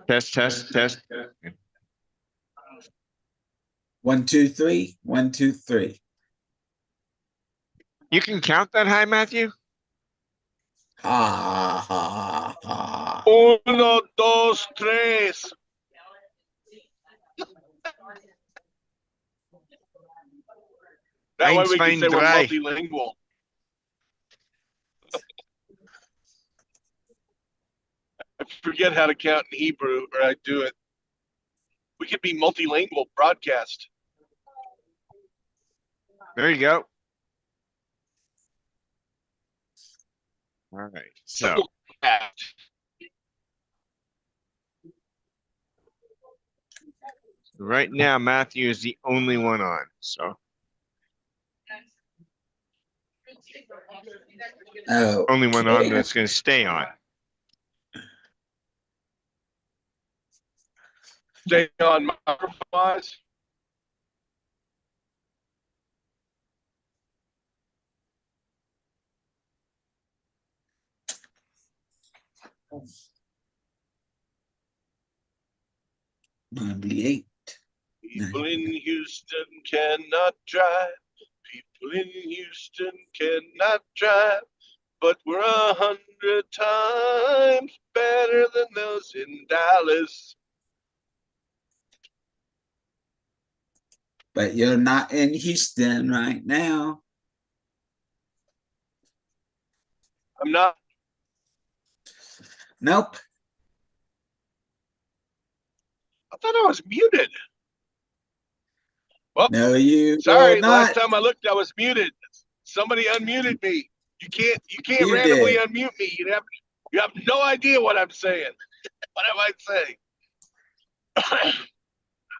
Test, test, test. 1, 2, 3. 1, 2, 3. You can count that high, Matthew? Ha ha ha. Uno, dos, tres. That way we can say we're multilingual. I forget how to count in Hebrew, or I do it. We could be multilingual broadcast. There you go. All right. So right now, Matthew is the only one on. So only one on that's going to stay on. Stay on microphones. $98. People in Houston cannot drive. People in Houston cannot drive. But we're 100 times better than those in Dallas. But you're not in Houston right now. I'm not. Nope. I thought I was muted. Well, no, you sorry. not. Last time I looked, I was muted. Somebody unmuted me. You can't You randomly did. unmute me. You have no idea what I'm saying. What am I saying?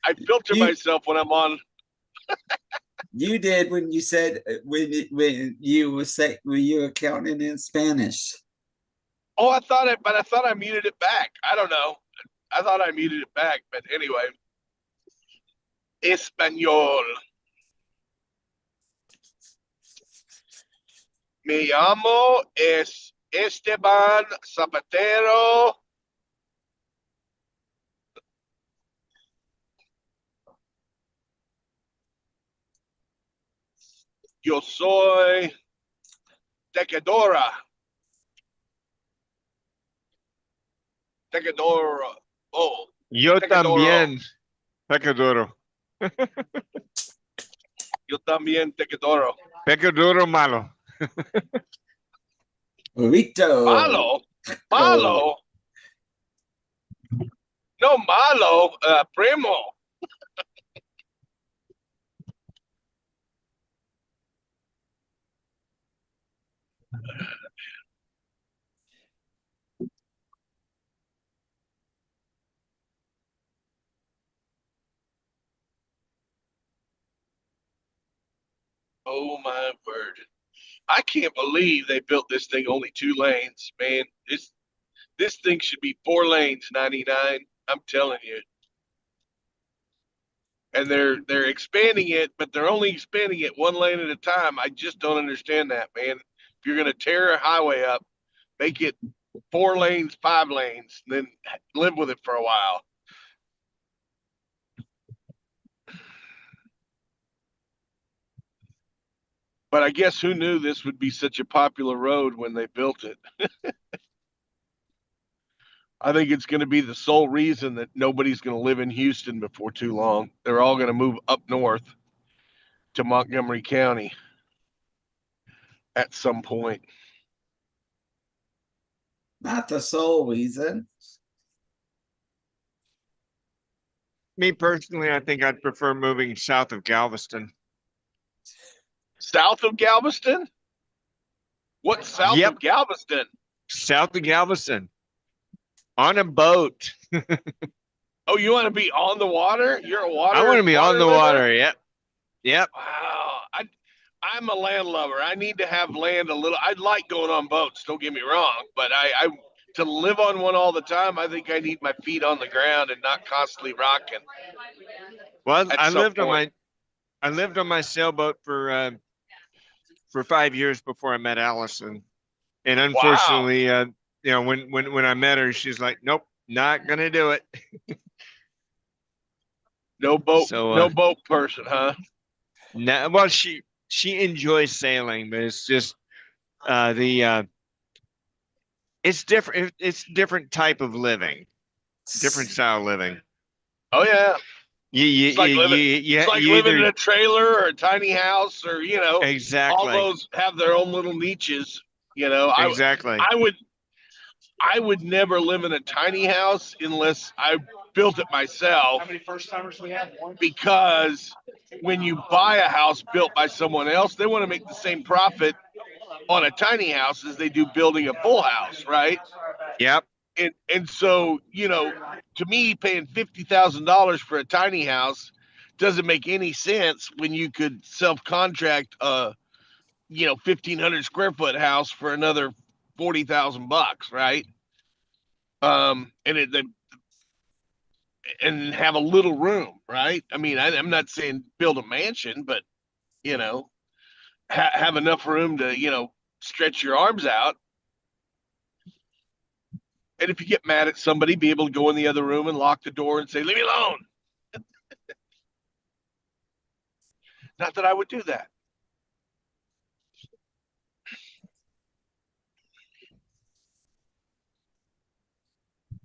I filter myself when I'm on. You did when you said when you were counting in Spanish. Oh, I thought I muted it back. I don't know. I thought I muted it back, but anyway. Español. Me llamo Esteban Zapatero. Yo soy Tejedora. Tejedora. Oh. Yo también, Pecadoro. Yo también Tejedoro. Pecadoro malo. Burrito. Malo? Malo? No, malo. Primo. Oh my word. I can't believe they built this thing only 2 lanes, man. This thing should be 4 lanes, 99. I'm telling you. And they're expanding it, but they're only expanding it 1 lane at a time. I just don't understand that, man. If you're gonna tear a highway up, make it 4 lanes, 5 lanes, then live with it for a while. But I guess who knew this would be such a popular road when they built it? I think it's going to be the sole reason that nobody's going to live in Houston before too long. They're all going to move up north to Montgomery County at some point. Not the sole reason. Me personally, I think I'd prefer moving south of Galveston. South of Galveston? What's south of Galveston? South of Galveston. On a boat. Oh, you want to be on the water? You're a water. I want to be on the water. Yep. Wow. I'm a land lover. I need to have land a little. I like going on boats. Don't get me wrong, but I to live on one all the time, I think I need my feet on the ground and not constantly rocking. Well, I lived on my sailboat for 5 years before I met Allison, and unfortunately, when I met her, she's like, nope, not gonna do it. No boat, So no boat person, huh? no, well, she enjoys sailing, but it's just the it's different. It's different type of living, different style of living. Oh yeah. You you It's like you living. you, It's you, like you living in either a trailer or a tiny house, or all exactly those have their own little niches. I exactly. I would I would never live in a tiny house unless I built it myself. How many first timers we have? Because when you buy a house built by someone else, they want to make the same profit on a tiny house as they do building a full house, right? Yep. And so, to me, paying $50,000 for a tiny house doesn't make any sense when you could self-contract a 1,500 square foot house for another 40,000 bucks, right? And have a little room, right? I mean, I'm not saying build a mansion, but you know, have enough room to stretch your arms out. And if you get mad at somebody, be able to go in the other room and lock the door and say, "Leave me alone." Not that I would do that.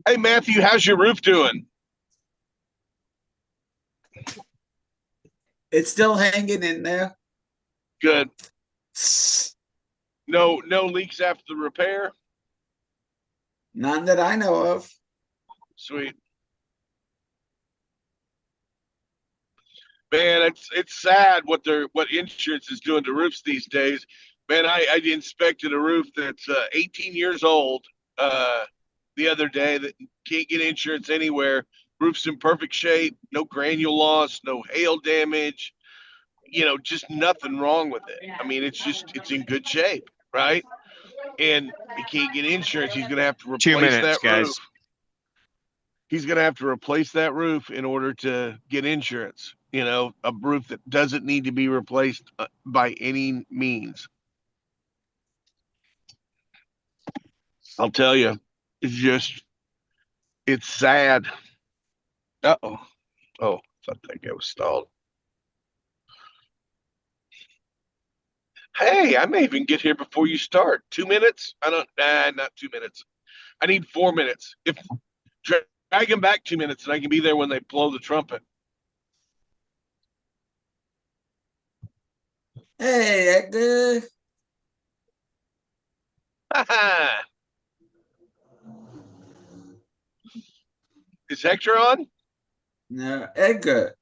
Hey, Matthew, how's your roof doing? It's still hanging in there. Good. No leaks after the repair. None that I know of. Sweet. Man, it's sad what insurance is doing to roofs these days. Man, I inspected a roof that's 18 years old the other day that can't get insurance anywhere. Roof's in perfect shape, no granule loss, no hail damage, just nothing wrong with it. I mean, it's in good shape, right? And he can't get insurance. He's going to have to 2 replace minutes, that roof. guys. He's going to have to replace that roof in order to get insurance. A roof that doesn't need to be replaced by any means. I'll tell you, it's sad. Uh-oh. Oh, I think I was stalled. Hey, I may even get here before you start. 2 minutes? Not 2 minutes. I need 4 minutes. If drag him back 2 minutes and I can be there when they blow the trumpet. Hey, Edgar. Is Hector on? No, Edgar.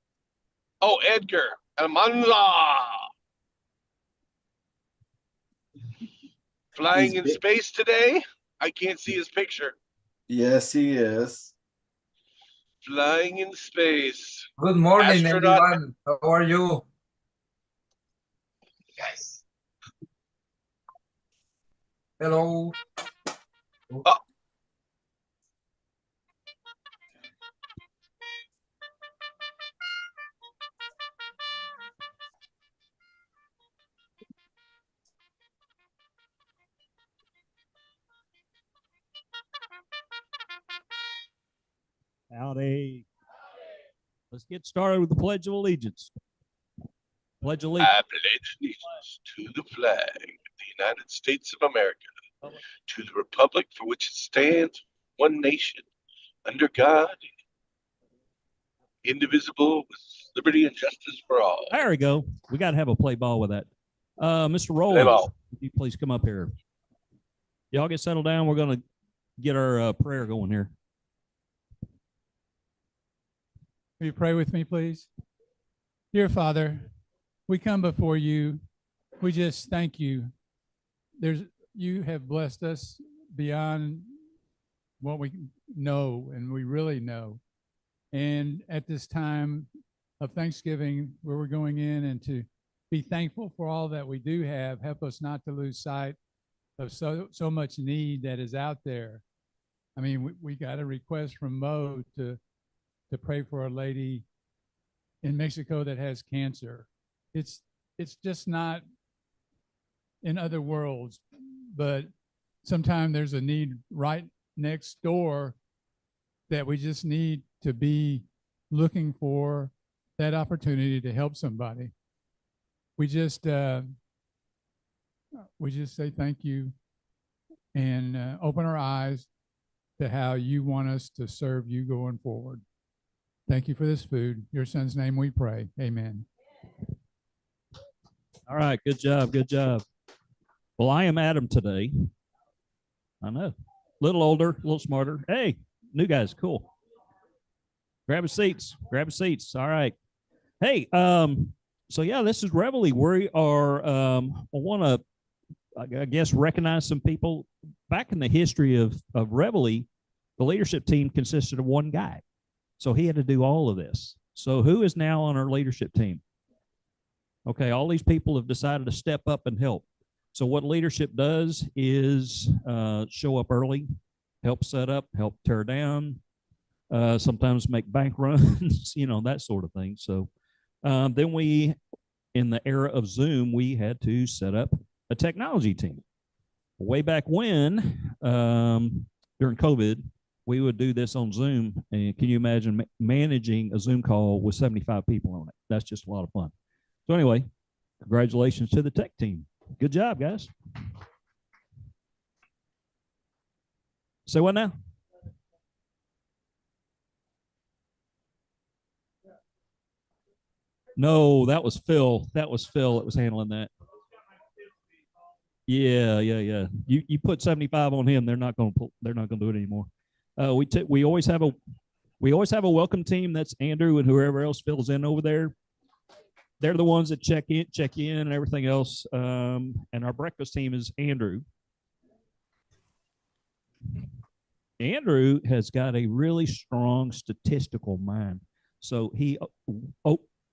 Oh, Edgar Almanza. Flying in space today? I can't see his picture. Yes, he is. Flying in space. Good morning, Astronaut. everyone. How are you? Guys. Hello. Oh. Howdy. Let's get started with the Pledge of Allegiance. Pledge allegiance. I pledge allegiance to the flag of the United States of America, to the republic for which it stands, one nation, under God, indivisible, with liberty and justice for all. There we go. We got to have a play ball with that. Mr. Play Rowland, ball. would you please come up here? Y'all get settled down. We're going to get our prayer going here. Will you pray with me, please? Dear Father, we come before you. We just thank you. You have blessed us beyond what we know and we really know. And at this time of Thanksgiving, where we're going in and to be thankful for all that we do have, help us not to lose sight of so much need that is out there. I mean, we got a request from Mo to pray for a lady in Mexico that has cancer. It's just not in other worlds, but sometimes there's a need right next door that we just need to be looking for that opportunity to help somebody. We just say thank you and open our eyes to how you want us to serve you going forward. Thank you for this food. In your son's name we pray. Amen. All right. Good job. Good job. Well, I am Adam today. I know. A little older, a little smarter. Hey, new guys. Cool. Grab a seats. Grab a seats. All right. Hey, so yeah, this is Reveille. We are I want to, I guess, recognize some people. Back in the history of Reveille, the leadership team consisted of one guy. So he had to do all of this. So who is now on our leadership team? Okay, all these people have decided to step up and help. So what leadership does is show up early, help set up, help tear down, sometimes make bank runs, you know, that sort of thing. So then we, in the era of Zoom, we had to set up a technology team. Way back when, during COVID, we would do this on Zoom. And can you imagine managing a Zoom call with 75 people on it? That's just a lot of fun. So anyway, congratulations to the tech team. Good job, guys. Say what now? No, that was Phil. That was Phil that was handling that. Yeah. You put 75 on him, they're not going to do it anymore. We always have a welcome team. That's Andrew and whoever else fills in over there. They're the ones that check in and everything else. And our breakfast team is Andrew. Andrew has got a really strong statistical mind. So he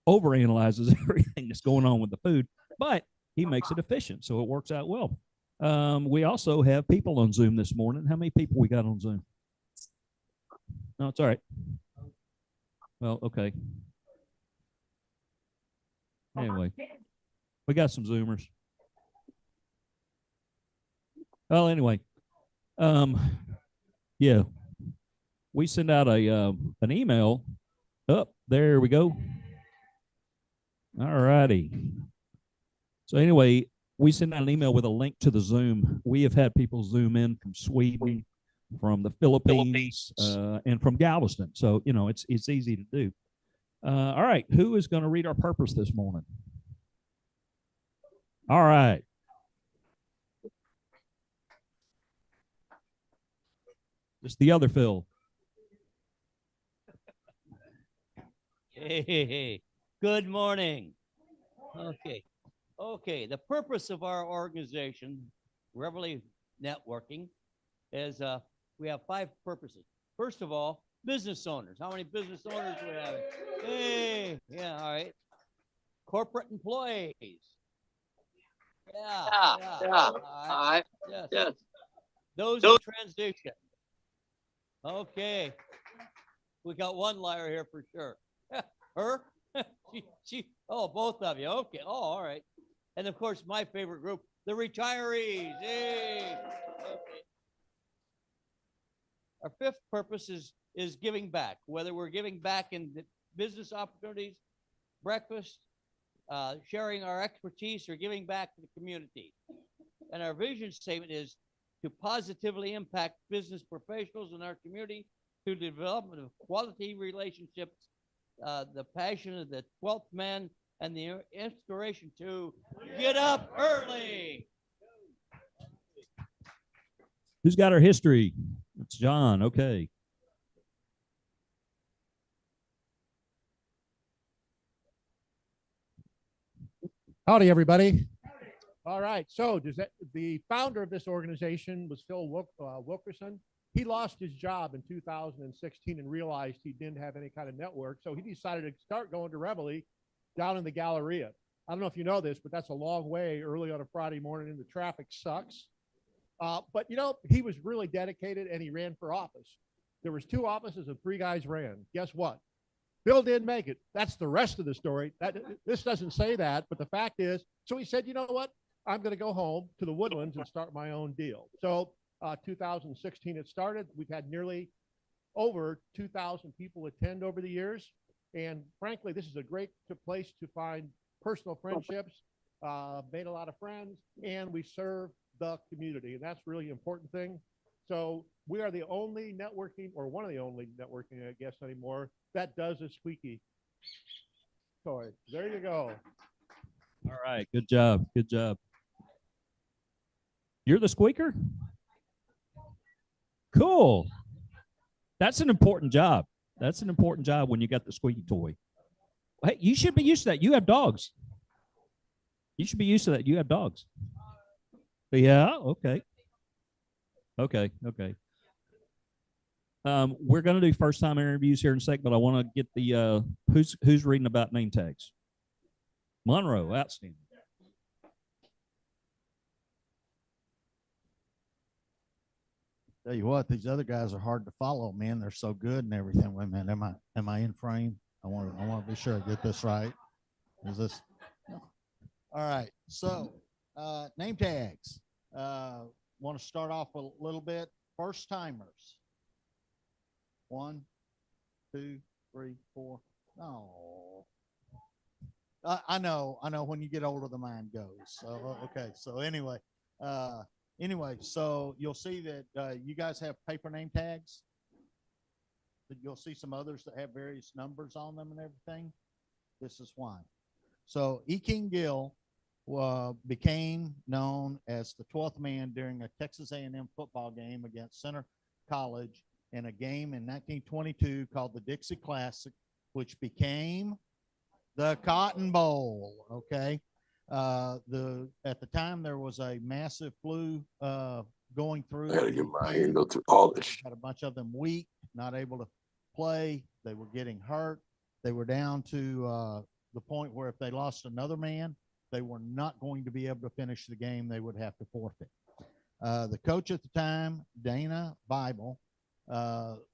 overanalyzes everything that's going on with the food, but he makes it efficient. So it works out well. We also have people on Zoom this morning. How many people we got on Zoom? No, it's all right. Well, okay. Anyway, we got some Zoomers. Well, anyway, yeah, we send out an email. There we go. All righty. So anyway, we send out an email with a link to the Zoom. We have had people Zoom in from Sweden, from the Philippines, and from Galveston. So, you know, it's easy to do. All right, who is going to read our purpose this morning? All right. It's the other Phil. Hey, good morning. Okay. The purpose of our organization, Reveille Networking, is we have 5 purposes. First of all, business owners. How many business owners do we have? Hey, yeah, all right. Corporate employees. Yeah. All right. Yes. Those in transition. Okay. We got one liar here for sure. Her? Both of you. Okay. Oh, all right. And of course, my favorite group, the retirees. Hey. Okay. Our 5th purpose is giving back, whether we're giving back in business opportunities, breakfast, sharing our expertise, or giving back to the community. And our vision statement is to positively impact business professionals in our community through the development of quality relationships, the passion of the 12th man, and the inspiration to get up early. Who's got our history? It's John. Okay. Howdy, everybody. All right. So the founder of this organization was Phil Wilkerson. He lost his job in 2016 and realized he didn't have any kind of network. So he decided to start going to Reveille down in the Galleria. I don't know if you know this, but that's a long way early on a Friday morning and the traffic sucks. But, you know, he was really dedicated and he ran for office. There was 2 offices and 3 guys ran. Guess what? Bill didn't make it. That's the rest of the story. This doesn't say that, but the fact is, so he said, you know what? I'm going to go home to the Woodlands and start my own deal. So 2016 it started. We've had nearly over 2,000 people attend over the years. And frankly, this is a great place to find personal friendships, made a lot of friends, and we serve the community. And that's really important thing. So we are the only networking, or one of the only networking, I guess, anymore, that does a squeaky toy. There you go. All right. Good job. Good job. You're the squeaker? Cool. That's an important job. That's an important job when you got the squeaky toy. Hey, you should be used to that. You have dogs. You should be used to that. You have dogs. Yeah. Okay. Okay. Okay. We're going to do first time interviews here in a sec, but I want to get the who's reading about name tags. Monroe, outstanding. Tell you what, these other guys are hard to follow, man. They're so good and everything. Wait a minute, am I in frame? I want to be sure I get this right. Is this? No. All right. So, name tags. Want to start off a little bit. First timers. 1, 2, 3, 4. Oh, I know. When you get older, the mind goes. So, okay. So anyway, so you'll see that you guys have paper name tags. You'll see some others that have various numbers on them and everything. This is why. So E. King Gill became known as the 12th man during a Texas A&M football game against Center College in a game in 1922 called the Dixie Classic, which became the Cotton Bowl. Okay. At the time there was a massive flu going through. I gotta get my hand go through all this. Had a bunch of them weak, not able to play. They were getting hurt. They were down to the point where if they lost another man, they were not going to be able to finish the game. They would have to forfeit. The coach at the time, Dana Bible,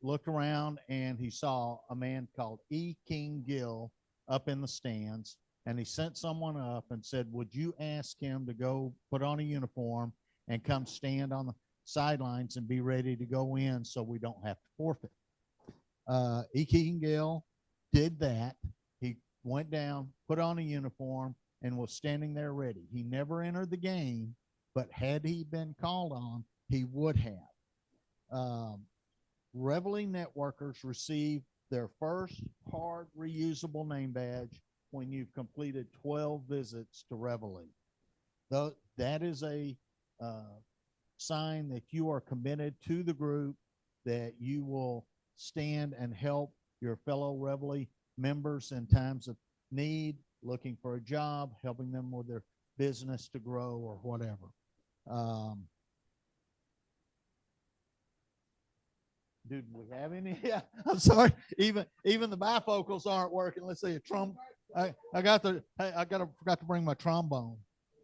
looked around and he saw a man called E. King Gill up in the stands. And he sent someone up and said, would you ask him to go put on a uniform and come stand on the sidelines and be ready to go in so we don't have to forfeit? E. King Gill did that. He went down, put on a uniform, and was standing there ready. He never entered the game, but had he been called on, he would have. Reveille networkers receive their first hard reusable name badge when you've completed 12 visits to Reveille. Though that is a sign that you are committed to the group, that you will stand and help your fellow Reveille members in times of need, looking for a job, helping them with their business to grow or whatever. Do we have any? Yeah, I'm sorry. Even the bifocals aren't working. Let's see a I forgot to bring my trombone.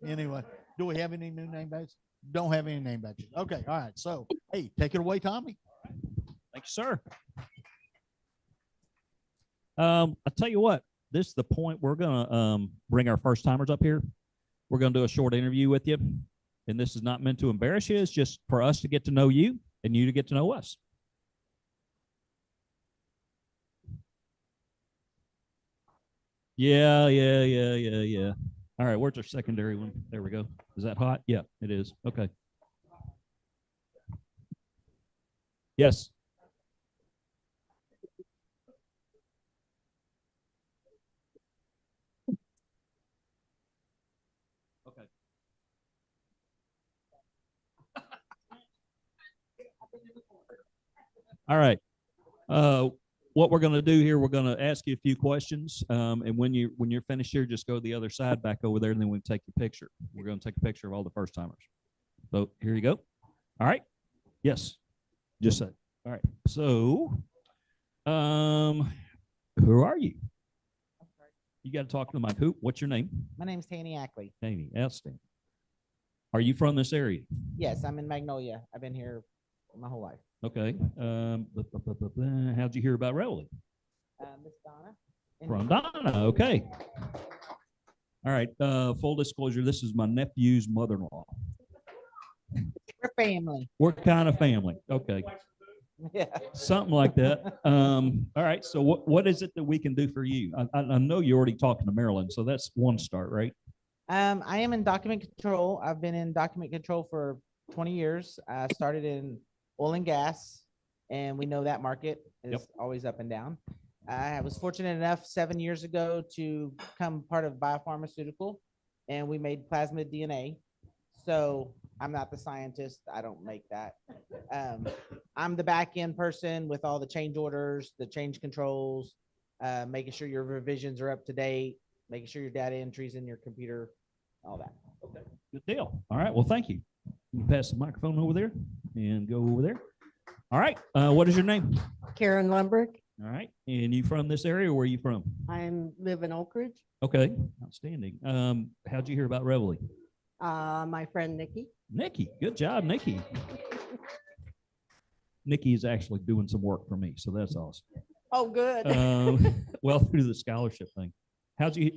Anyway, do we have any new name badges? Don't have any name badges. Okay, all right. So, hey, take it away, Tommy. Thank you, sir. I'll tell you what. This is the point we're gonna bring our first timers up here. We're gonna do a short interview with you, and this is not meant to embarrass you. It's just for us to get to know you and you to get to know us. Yeah. All right, where's our secondary one? There we go. Is that hot? Yeah, it is. Okay. Yes. Okay. All right. What we're going to do here, we're going to ask you a few questions, and when you're finished here, just go to the other side back over there, and then we'll take your picture. We're going to take a picture of all the first timers. So here you go. All right. Yes. Just say. All right. So, who are you? You got to talk to the mic. What's your name? My name's Tanny Ackley. Tanny. Outstanding. Are you from this area? Yes, I'm in Magnolia. I've been here my whole life. Okay. How'd you hear about Reveille? Miss Donna. From Donna. Okay. All right. Full disclosure, this is my nephew's mother-in-law. We're family. We're kind of family. Okay. Yeah. Something like that. All right. So what is it that we can do for you? I know you're already talking to Marilyn, so that's one start, right? I am in document control. I've been in document control for 20 years. I started in oil and gas, and we know that market is Yep. always up and down. I was fortunate enough 7 years ago to become part of biopharmaceutical, and we made plasmid DNA. So I'm not the scientist. I don't make that. I'm the back end person with all the change orders, the change controls, making sure your revisions are up to date, making sure your data entries in your computer, all that. Okay. Good deal. All right. Well, thank you. You pass the microphone over there and go over there. All right. What is your name? Karen Lumberg. All right. And you from this area or where are you from? I live in Oak Ridge. Okay. Outstanding. How'd you hear about Reveille? My friend Nikki. Nikki. Good job, Nikki. Nikki is actually doing some work for me, so that's awesome. Oh, good. Well, through the scholarship thing.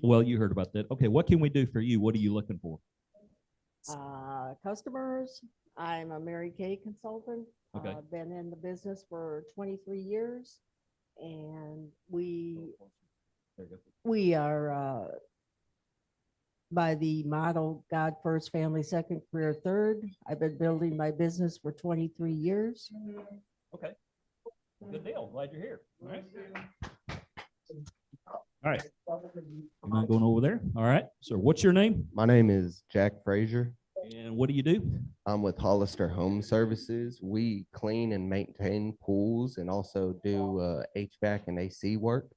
Well, you heard about that. Okay. What can we do for you? What are you looking for? Customers. I'm a Mary Kay consultant. Okay. Been in the business for 23 years, and we are by the motto God first, family second, career third. I've been building my business for 23 years. Okay. Good deal. Glad you're here. All right. All right. I'm not going over there. All right. So what's your name? My name is Jack Frazier. And what do you do? I'm with Hollister Home Services. We clean and maintain pools and also do HVAC and AC work.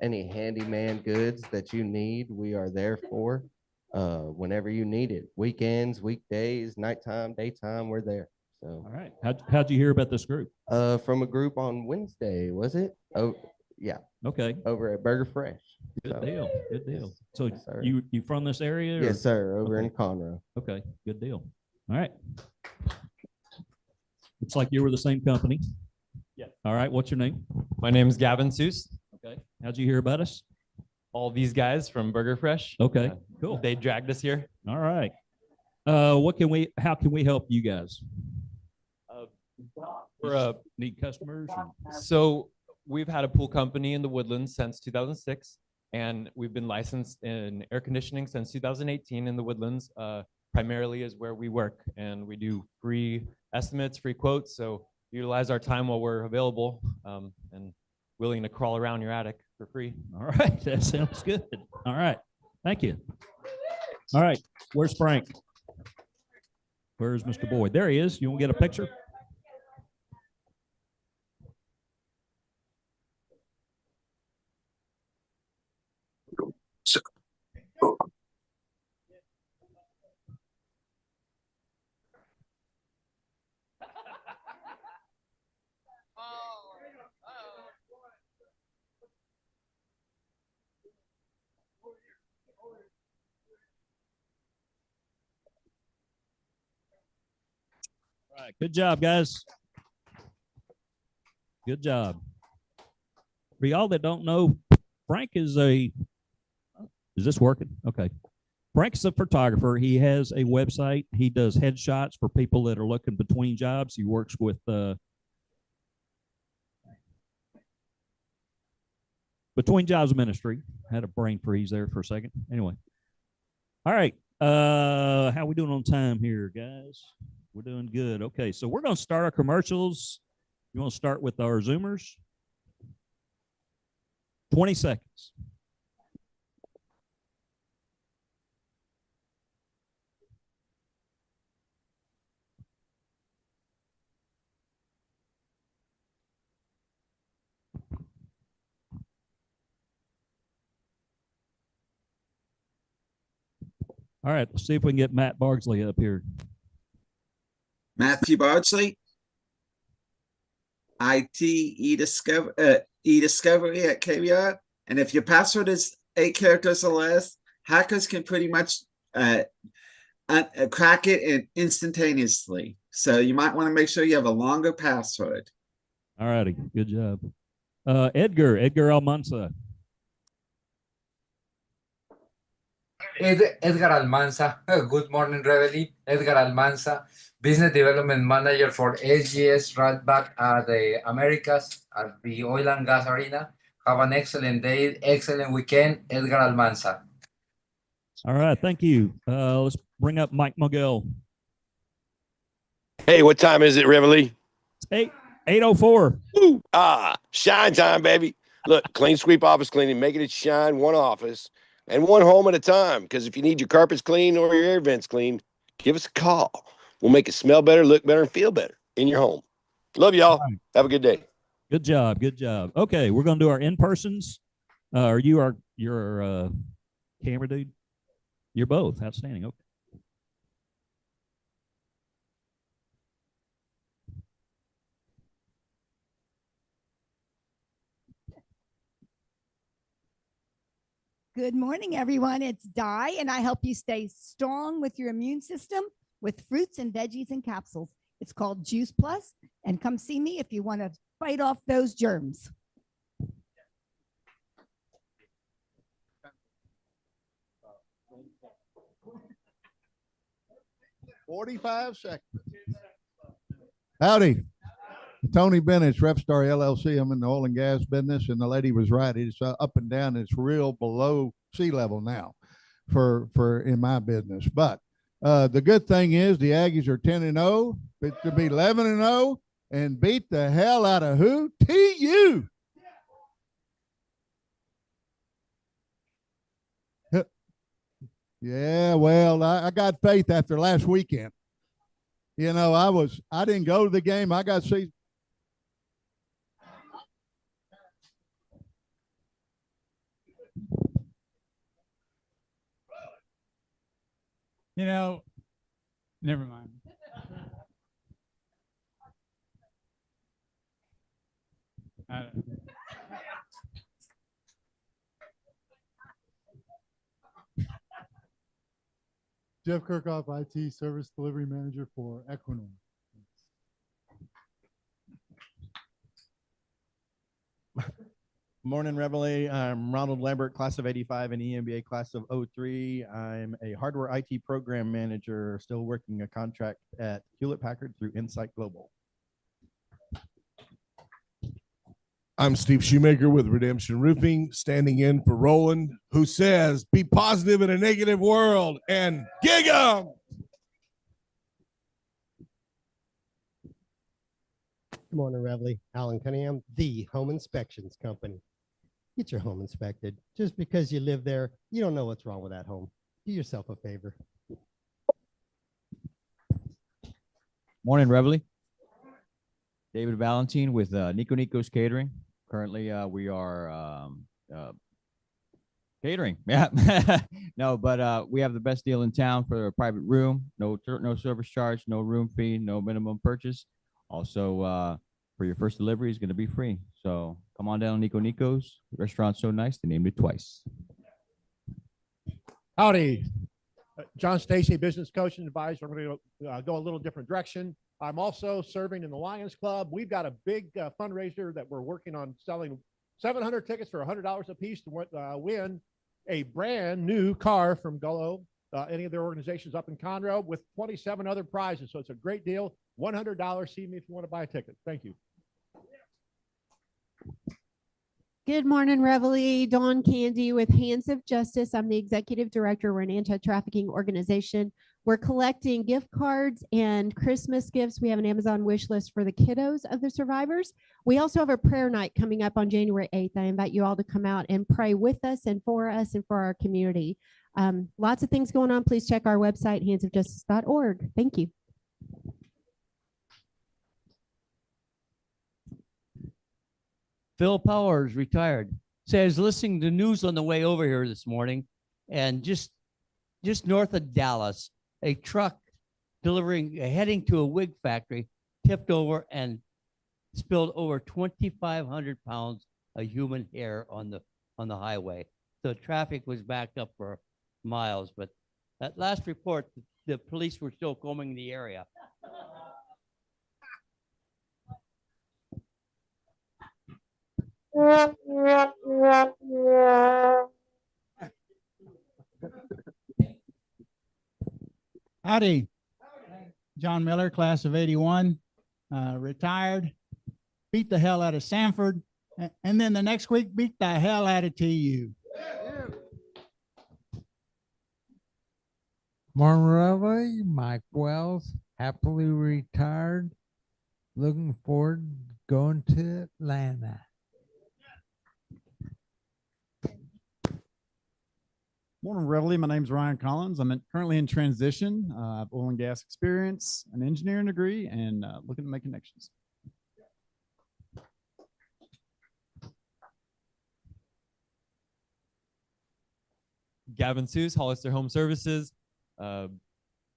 Any handyman goods that you need, we are there for whenever you need it. Weekends, weekdays, nighttime, daytime, we're there. So, all right. How'd you hear about this group? From a group on Wednesday, was it? Oh, yeah. Okay. Over at Burger Fresh. Good deal. Good deal. So Yes, sir. you from this area? Or? Yes, sir. Over Okay. in Conroe. Okay. Good deal. All right. Looks like you were the same company. Yeah. All right. What's your name? My name is Gavin Seuss. Okay. How'd you hear about us? All these guys from Burger Fresh. Okay. Cool. They dragged us here. All right. How can we help you guys? We're Need customers? So we've had a pool company in the Woodlands since 2006, and we've been licensed in air conditioning since 2018 in the Woodlands. Primarily is where we work, and we do free estimates, free quotes. So utilize our time while we're available and willing to crawl around your attic for free. All right. That sounds good. All right. Thank you. All right. Where's Frank? Where's Mr. Boyd? There he is. You want to get a picture? All right. Good job, guys. Good job. For y'all that don't know, Frank is this working? Okay. Frank's a photographer. He has a website. He does headshots for people that are looking between jobs. He works with Between Jobs Ministry. Had a brain freeze there for a second. Anyway. All right. How we doing on time here, guys? We're doing good. Okay, so we're going to start our commercials. You want to start with our Zoomers? 20 seconds. All right, let's see if we can get Matt Bardsley up here. Matthew Bardsley, IT e-discovery at KBR. And if your password is 8 characters or less, hackers can pretty much crack it instantaneously. So you might want to make sure you have a longer password. All righty, good job. Edgar Almanza. Edgar Almanza. Good morning, Reveille. Edgar Almanza. Business Development Manager for SGS Radback at the Americas at the Oil and Gas Arena. Have an excellent day, excellent weekend. Edgar Almanza. All right, thank you. Let's bring up Mike Mogul. Hey, what time is it, Reveille? It's 8:04. Woo! Shine time, baby. Look, clean sweep office cleaning, making it shine one office and one home at a time. Because if you need your carpets clean or your air vents clean, give us a call. We'll make it smell better, look better, and feel better in your home. Love y'all. Have a good day. Good job. Good job. Okay, we're going to do our in-persons. Are you your camera dude? You're both. Outstanding. Okay. Good morning, everyone. It's Di, and I help you stay strong with your immune system with fruits and veggies and capsules. It's called Juice Plus, and come see me if you want to fight off those germs. $45 seconds. Howdy. Tony Bennett, Repstar LLC. I'm in the oil and gas business, and the lady was right. It's up and down. It's real below sea level now for in my business. But the good thing is the Aggies are 10-0. It to be 11-0 and beat the hell out of who? TU. Yeah, well, I got faith after last weekend. You know, I didn't go to the game. I got to see. You know, never mind. I don't know. Jeff Kirkhoff, IT Service Delivery Manager for Equinor. Morning, Reveille. I'm Ronald Lambert, class of 85 and EMBA class of 03. I'm a hardware IT program manager, still working a contract at Hewlett Packard through Insight Global. I'm Steve Shoemaker with Redemption Roofing, standing in for Roland, who says, be positive in a negative world and gig 'em. Good morning, Reveille. Alan Cunningham, the Home Inspections Company. Get your home inspected. Just because you live there, you don't know what's wrong with that home. Do yourself a favor. Morning, Reveille. David Valentine with Nico Nico's Catering. Currently, we are catering. Yeah. No, but we have the best deal in town for a private room. No service charge, no room fee, no minimum purchase. Also, for your first delivery is going to be free. So come on down to Nico Nico's. The restaurant's so nice, they named it twice. Howdy. John Stacy, business coach and advisor. I'm going to go a little different direction. I'm also serving in the Lions Club. We've got a big fundraiser that we're working on selling 700 tickets for $100 a piece to win a brand new car from Gullo, any of their organizations up in Conroe, with 27 other prizes. So it's a great deal. $100. See me if you want to buy a ticket. Thank you. Good morning, Reveille. Dawn Candy with Hands of Justice. I'm the executive director. We're an anti-trafficking organization. We're collecting gift cards and Christmas gifts. We have an Amazon wish list for the kiddos of the survivors. We also have a prayer night coming up on January 8th. I invite you all to come out and pray with us and for our community. Lots of things going on. Please check our website, handsofjustice.org. Thank you. Phil Powers retired. Say I was listening to news on the way over here this morning, and just north of Dallas, a truck heading to a wig factory tipped over and spilled over 2,500 pounds of human hair on the highway. So traffic was backed up for miles. But that last report, the police were still combing the area. Howdy. John Miller, class of 81, retired, beat the hell out of Sanford, and then the next week beat the hell out of TU. Morning, Reveille. Mike Wells, happily retired. Looking forward to going to Atlanta. Morning, Reveille. My name's Ryan Collins. I'm currently in transition. I have oil and gas experience, an engineering degree, and looking to make connections. Gavin Seuss, Hollister Home Services.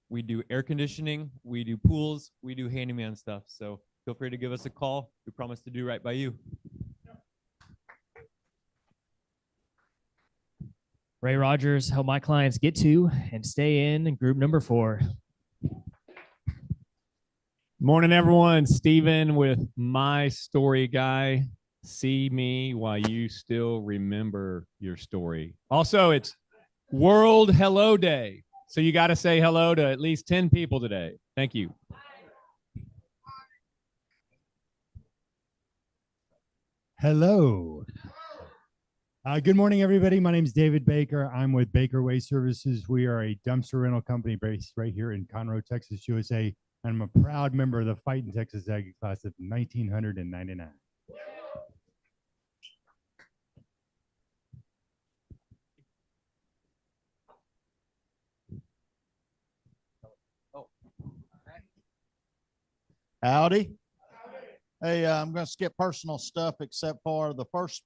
We do air conditioning, we do pools, we do handyman stuff. So feel free to give us a call. We promise to do right by you. Ray Rogers, help my clients get to and stay in group number 4. Morning, everyone. Steven with My Story Guy. See me while you still remember your story. Also, it's World Hello Day. So you got to say hello to at least 10 people today. Thank you. Hello. Good morning, everybody. My name is David Baker. I'm with Baker Waste Services. We are a dumpster rental company based right here in Conroe, Texas, USA. And I'm a proud member of the Fighting Texas Aggie class of 1999. Howdy. Hey, I'm going to skip personal stuff except for the first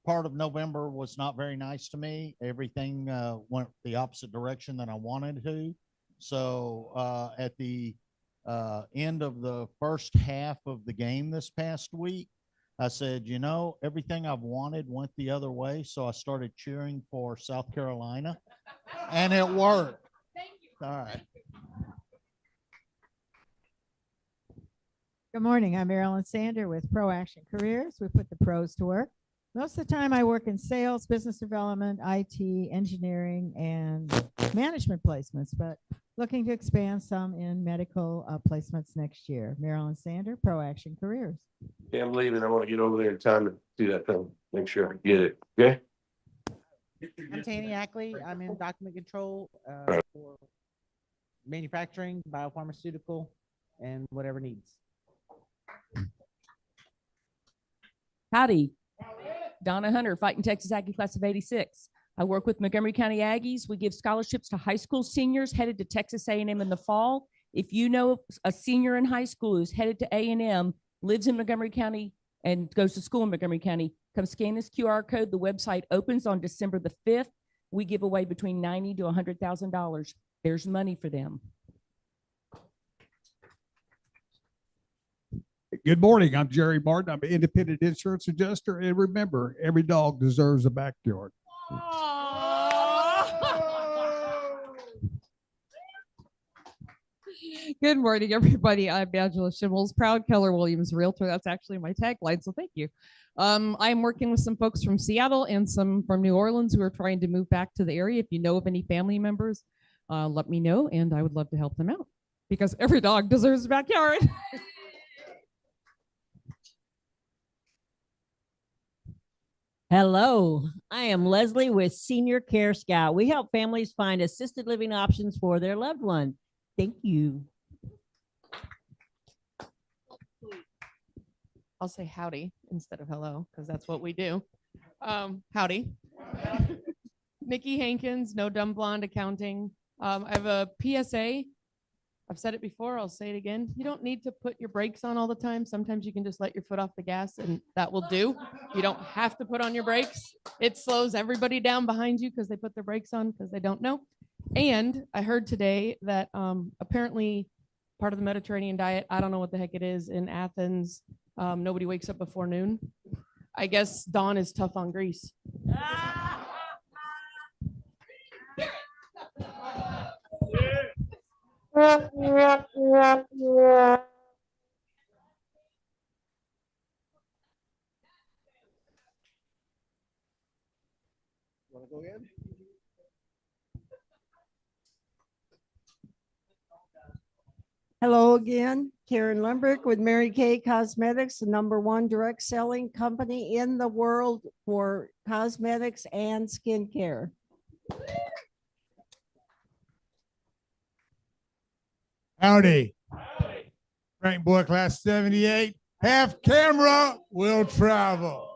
part of November was not very nice to me. Everything went the opposite direction than I wanted to. So at the end of the first half of the game this past week, I said, you know, everything I've wanted went the other way. So I started cheering for South Carolina, and it worked. Thank you. All right. Good morning. I'm Marilyn Sander with Pro Action Careers. We put the pros to work. Most of the time I work in sales, business development, IT, engineering, and management placements, but looking to expand some in medical placements next year. Marilyn Sander, Pro Action Careers. Yeah, I'm leaving. I want to get over there in time to do that thing. Make sure I get it. Okay. I'm Tanny Ackley. I'm in document control for manufacturing, biopharmaceutical, and whatever needs. Howdy. Donna Hunter, Fighting Texas Aggie class of 86. I work with Montgomery County Aggies. We give scholarships to high school seniors headed to Texas A&M in the fall. If you know a senior in high school who's headed to A&M, lives in Montgomery County, and goes to school in Montgomery County, come scan this QR code. The website opens on December the 5th. We give away between $90,000 to $100,000. There's money for them. Good morning. I'm Jerry Martin. I'm an independent insurance adjuster. And remember, every dog deserves a backyard. Good morning, everybody. I'm Angela Schimmels, proud Keller Williams realtor. That's actually my tagline, so thank you. I'm working with some folks from Seattle and some from New Orleans who are trying to move back to the area. If you know of any family members, let me know, and I would love to help them out because every dog deserves a backyard. Hello, I am Leslie with Senior Care Scout. We help families find assisted living options for their loved one. Thank you. I'll say howdy instead of hello because that's what we do. Howdy. Nikki Hankins, No Dumb Blonde Accounting. I have a PSA. I've said it before, I'll say it again. You don't need to put your brakes on all the time. Sometimes you can just let your foot off the gas and that will do. You don't have to put on your brakes. It slows everybody down behind you because they put their brakes on because they don't know. And I heard today that apparently part of the Mediterranean diet, I don't know what the heck it is in Athens. Nobody wakes up before noon. I guess dawn is tough on Greece. Want to go in? Hello again, Karen Limbrick with Mary Kay Cosmetics, the #1 direct selling company in the world for cosmetics and skincare. Howdy. Frank Boy, class 78. Half camera will travel.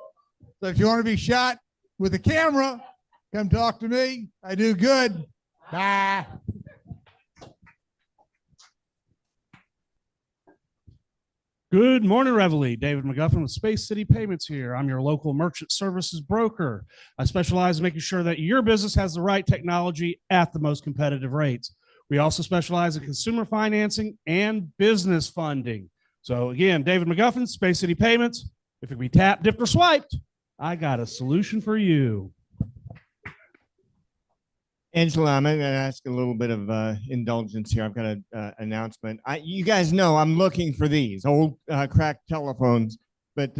So if you want to be shot with a camera, come talk to me. I do good. Bye. Good morning, Reveille. David McGuffin with Space City Payments here. I'm your local merchant services broker. I specialize in making sure that your business has the right technology at the most competitive rates. We also specialize in consumer financing and business funding. So again, David McGuffin, Space City Payments. If it can be tapped, dipped, or swiped, I got a solution for you. Angela, I'm going to ask a little bit of indulgence here. I've got an announcement. You guys know I'm looking for these old cracked telephones, but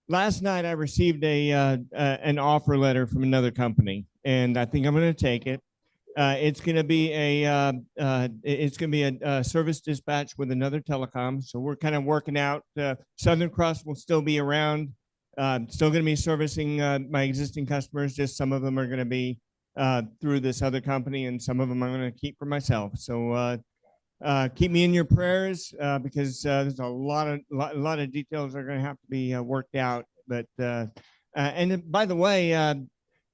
last night I received an offer letter from another company, and I think I'm going to take it. It's going to be a service dispatch with another telecom. So we're kind of working out. Southern Cross will still be around. Still going to be servicing my existing customers. Just some of them are going to be through this other company, and some of them I'm going to keep for myself. So keep me in your prayers because there's a lot of details that are going to have to be worked out. But and by the way,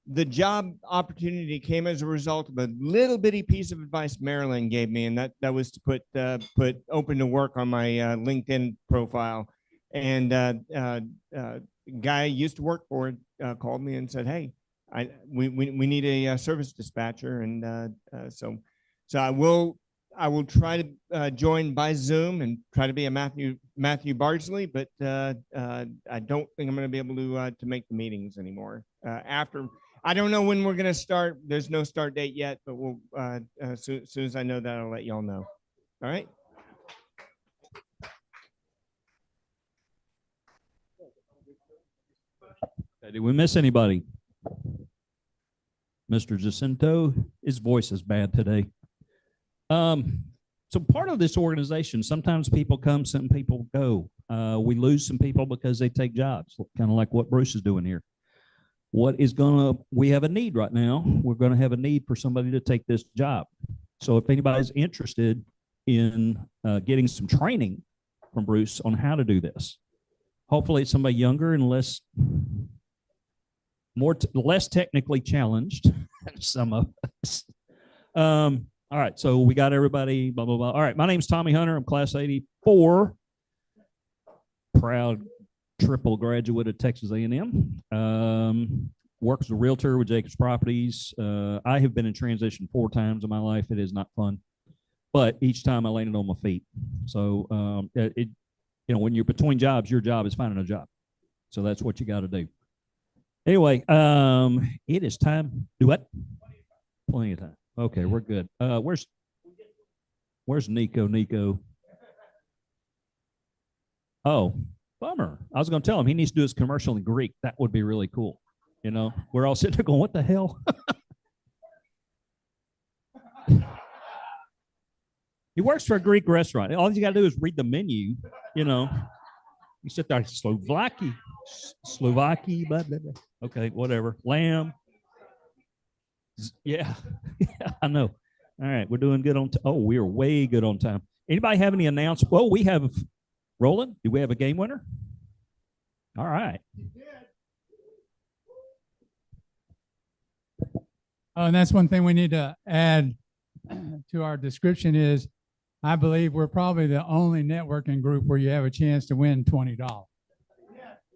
the job opportunity came as a result of a little bitty piece of advice Marilyn gave me, and that was to put open to work on my LinkedIn profile. And guy I used to work for called me and said, "Hey, we need a service dispatcher," and so I will try to join by Zoom and try to be a Matthew Bardsley, but I don't think I'm going to be able to make the meetings anymore. After I don't know when we're going to start. There's no start date yet, but we'll as soon as I know that, I'll let y'all know. All right. Did we miss anybody? Mr. Jacinto, his voice is bad today. So part of this organization, sometimes people come, some people go. We lose some people because they take jobs, kind of like what Bruce is doing here. We have a need right now. We're going to have a need for somebody to take this job. So if anybody's interested in getting some training from Bruce on how to do this, hopefully it's somebody younger and less technically challenged than some of us. All right, so we got everybody, blah, blah, blah. All right, my name's Tommy Hunter. I'm class 84, proud triple graduate of Texas A&M. Work as a realtor with Jacobs Properties. I have been in transition 4 times in my life. It is not fun, but each time I landed on my feet. So when you're between jobs, your job is finding a job. So that's what you got to do. Anyway, it is time. Do what? Plenty of time. Okay, we're good. Where's Nico? Nico. Oh, bummer. I was going to tell him he needs to do his commercial in Greek. That would be really cool. You know, we're all sitting there going, what the hell? He works for a Greek restaurant. All you got to do is read the menu, you know. You sit there, Slovaki, blah, blah, blah. Okay, whatever. Lamb. Yeah, I know. All right, we're doing good on time. Oh, we are way good on time. Anybody have any announcements? Well, we have Roland. Do we have a game winner? All right. Oh, and that's one thing we need to add to our description is I believe we're probably the only networking group where you have a chance to win $20.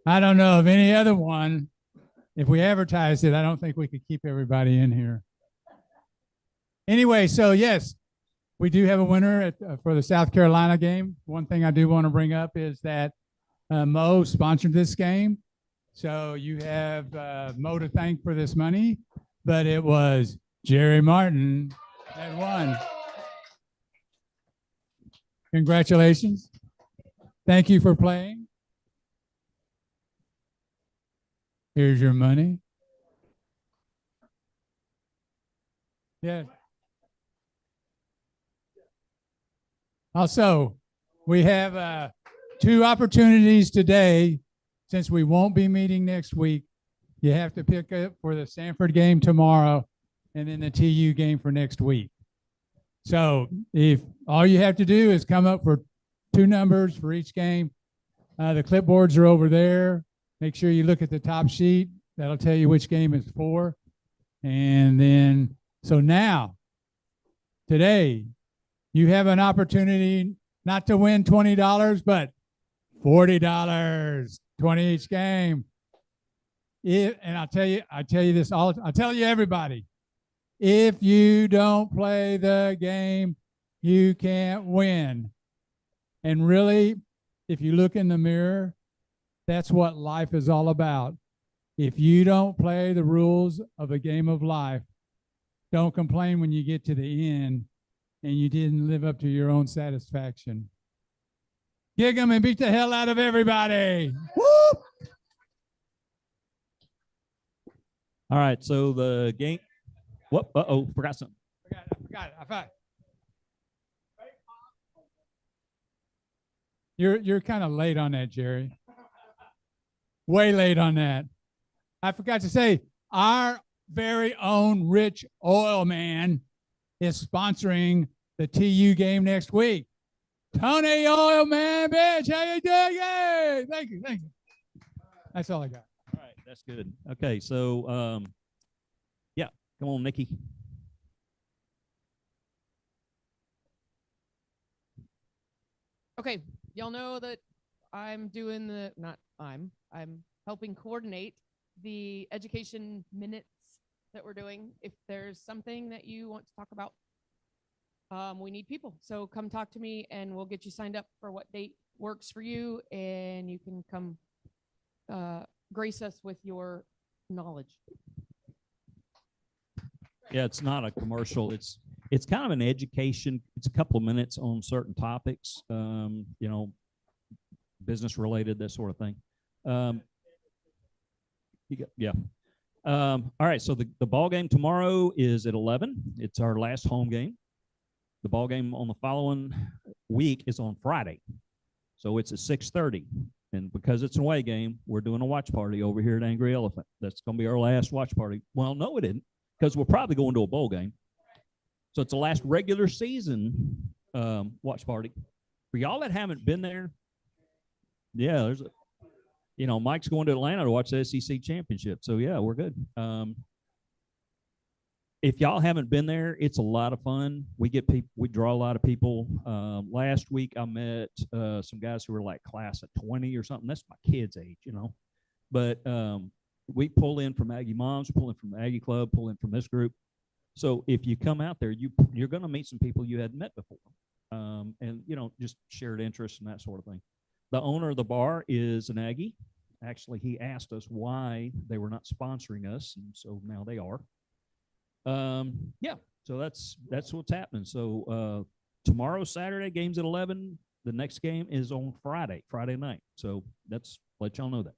I don't know of any other one. If we advertised it, I don't think we could keep everybody in here. Anyway, so yes, we do have a winner for the South Carolina game. One thing I do want to bring up is that Mo sponsored this game. So you have Mo to thank for this money, but it was Jerry Martin that won. Congratulations. Thank you for playing. Here's your money. Yeah. Also, we have 2 opportunities today. Since we won't be meeting next week, you have to pick up for the Sanford game tomorrow and then the TU game for next week. So if all you have to do is come up for 2 numbers for each game, the clipboards are over there. Make sure you look at the top sheet. That'll tell you which game it's for. And then, so now, today, you have an opportunity not to win $20, but $40, 20 each game. And I tell you this all, I tell you everybody, if you don't play the game, you can't win. And really, if you look in the mirror, that's what life is all about. If you don't play the rules of the game of life, don't complain when you get to the end and you didn't live up to your own satisfaction. Kick them and beat the hell out of everybody. Woo! All right, so the game. What? Forgot something. I forgot. You're kind of late on that, Jerry. Way late on that. I forgot to say, our very own Rich Oil Man is sponsoring the TU game next week. Tony Oil Man, bitch, how you doing? Yay! Thank you. That's all I got. All right, that's good. Okay, so yeah, come on, Nikki. Okay, y'all know that I'm helping coordinate the education minutes that we're doing. If there's something that you want to talk about, we need people. So come talk to me and we'll get you signed up for what date works for you, and you can come grace us with your knowledge. Yeah, it's not a commercial. It's kind of an education. It's a couple of minutes on certain topics, business related, that sort of thing. All right, so the ball game tomorrow is at 11. It's our last home game. The ball game on the following week is on Friday, so it's at 6:30. And because it's an away game, we're doing a watch party over here at Angry Elephant. That's going to be our last watch party. Well, no, it isn't, because we're probably going to a bowl game. So it's the last regular season watch party. For y'all that haven't been there, yeah, there's Mike's going to Atlanta to watch the SEC championship. So yeah, we're good. If y'all haven't been there, it's a lot of fun. We draw a lot of people. Last week I met some guys who were like class of 20 or something. That's my kids' age, But we pull in from Aggie Moms, pull in from the Aggie Club, pull in from this group. So if you come out there, you're going to meet some people you hadn't met before, and just shared interests and that sort of thing. The owner of the bar is an Aggie. Actually, he asked us why they were not sponsoring us, and so now they are. Yeah, so that's what's happening. So tomorrow, Saturday, game's at 11. The next game is on Friday night. So let y'all know that.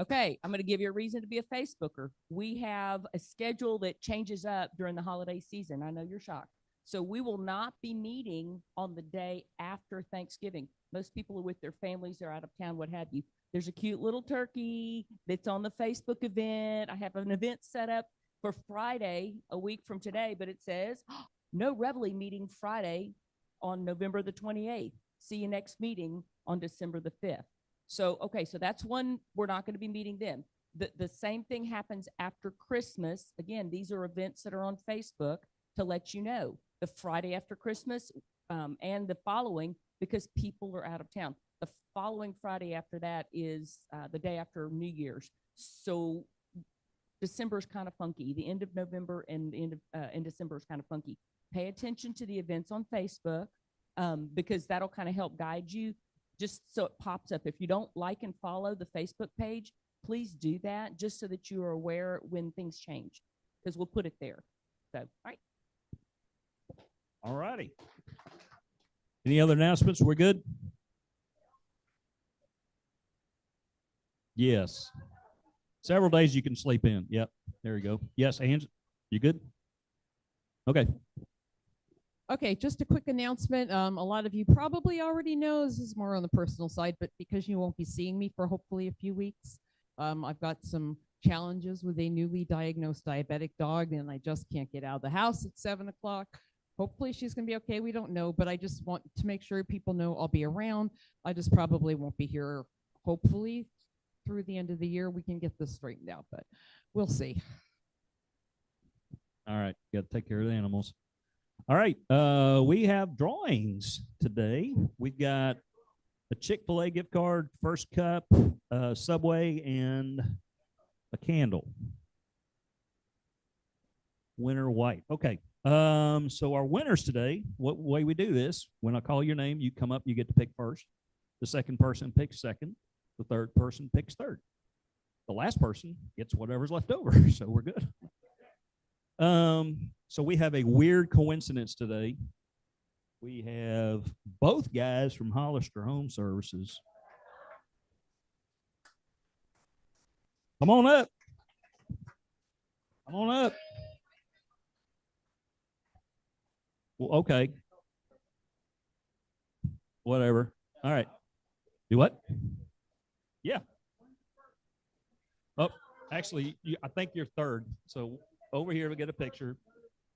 Okay, I'm going to give you a reason to be a Facebooker. We have a schedule that changes up during the holiday season. I know you're shocked. So we will not be meeting on the day after Thanksgiving. Most people are with their families, they're out of town, what have you. There's a cute little turkey that's on the Facebook event. I have an event set up for Friday, a week from today, but it says no Reveille meeting Friday on November the 28th. See you next meeting on December the 5th. So, okay, so that's one, we're not going to be meeting then. The same thing happens after Christmas. Again, these are events that are on Facebook to let you know. The Friday after Christmas and the following, because people are out of town. The following Friday after that is the day after New Year's. So December is kind of funky. The end of November and the end of in December is kind of funky. Pay attention to the events on Facebook because that'll kind of help guide you. Just so it pops up. If you don't like and follow the Facebook page, please do that just so that you are aware when things change, because we'll put it there. So, all right. All righty. Any other announcements? We're good? Yes. Several days you can sleep in. Yep. There you go. Yes, Ange, you good? Okay. Okay, just a quick announcement. A lot of you probably already know this is more on the personal side, but because you won't be seeing me for hopefully a few weeks, I've got some challenges with a newly diagnosed diabetic dog, and I just can't get out of the house at 7 o'clock. Hopefully she's going to be okay. We don't know, but I just want to make sure people know I'll be around. I just probably won't be here. Hopefully through the end of the year, we can get this straightened out, but we'll see. All right. Got to take care of the animals. All right. We have drawings today. We've got a Chick-fil-A gift card, First Cup, Subway, and a candle. Winner white. Okay. So our winners today, what way we do this, when I call your name, you come up, you get to pick first. The second person picks second. The third person picks third. The last person gets whatever's left over. So we're good. So we have a weird coincidence today. We have both guys from Hollister Home Services. Come on up. Come on up. Well, okay. Whatever. All right. Do what? Yeah. Oh, actually, I think you're third. So over here, we get a picture.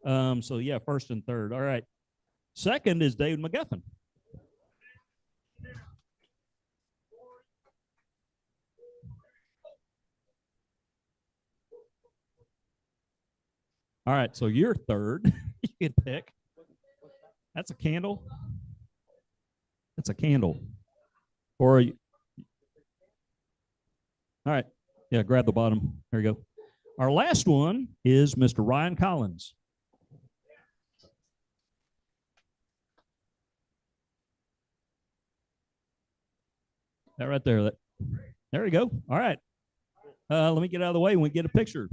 So yeah, first and third. All right. Second is David McGuffin. All right, so you're third. You can pick. That's a candle. That's a candle. Or you... All right. Yeah, grab the bottom. There you go. Our last one is Mr. Ryan Collins. That right there. There you go. All right. Let me get out of the way and we get a picture.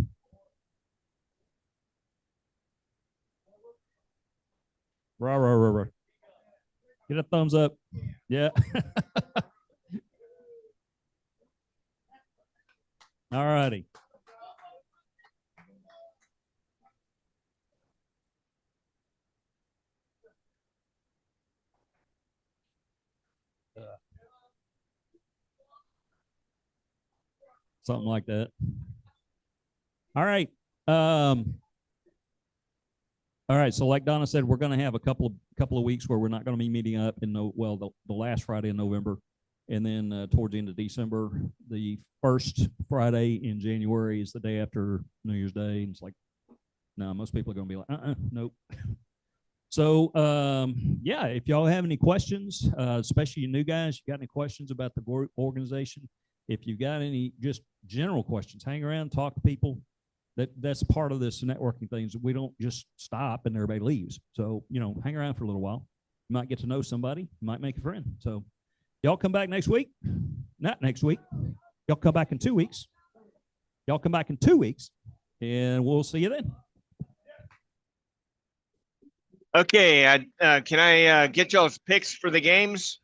Rah, rah, rah, rah. Get a thumbs up. Yeah. All righty. Something like that. All right. All right. So like Donna said, we're going to have a couple of weeks where we're not going to be meeting up in the last Friday in November, and then towards the end of December. The first Friday in January is the day after New Year's Day, and it's like, no, most people are going to be like, nope. So yeah, if y'all have any questions, especially you new guys, you got any questions about the organization? If you've got any just general questions, hang around, talk to people. That's part of this networking things. We don't just stop and everybody leaves. So, hang around for a little while. You might get to know somebody. You might make a friend. So y'all come back next week. Not next week. Y'all come back in 2 weeks. Y'all come back in 2 weeks, and we'll see you then. Okay, can I get y'all's picks for the games?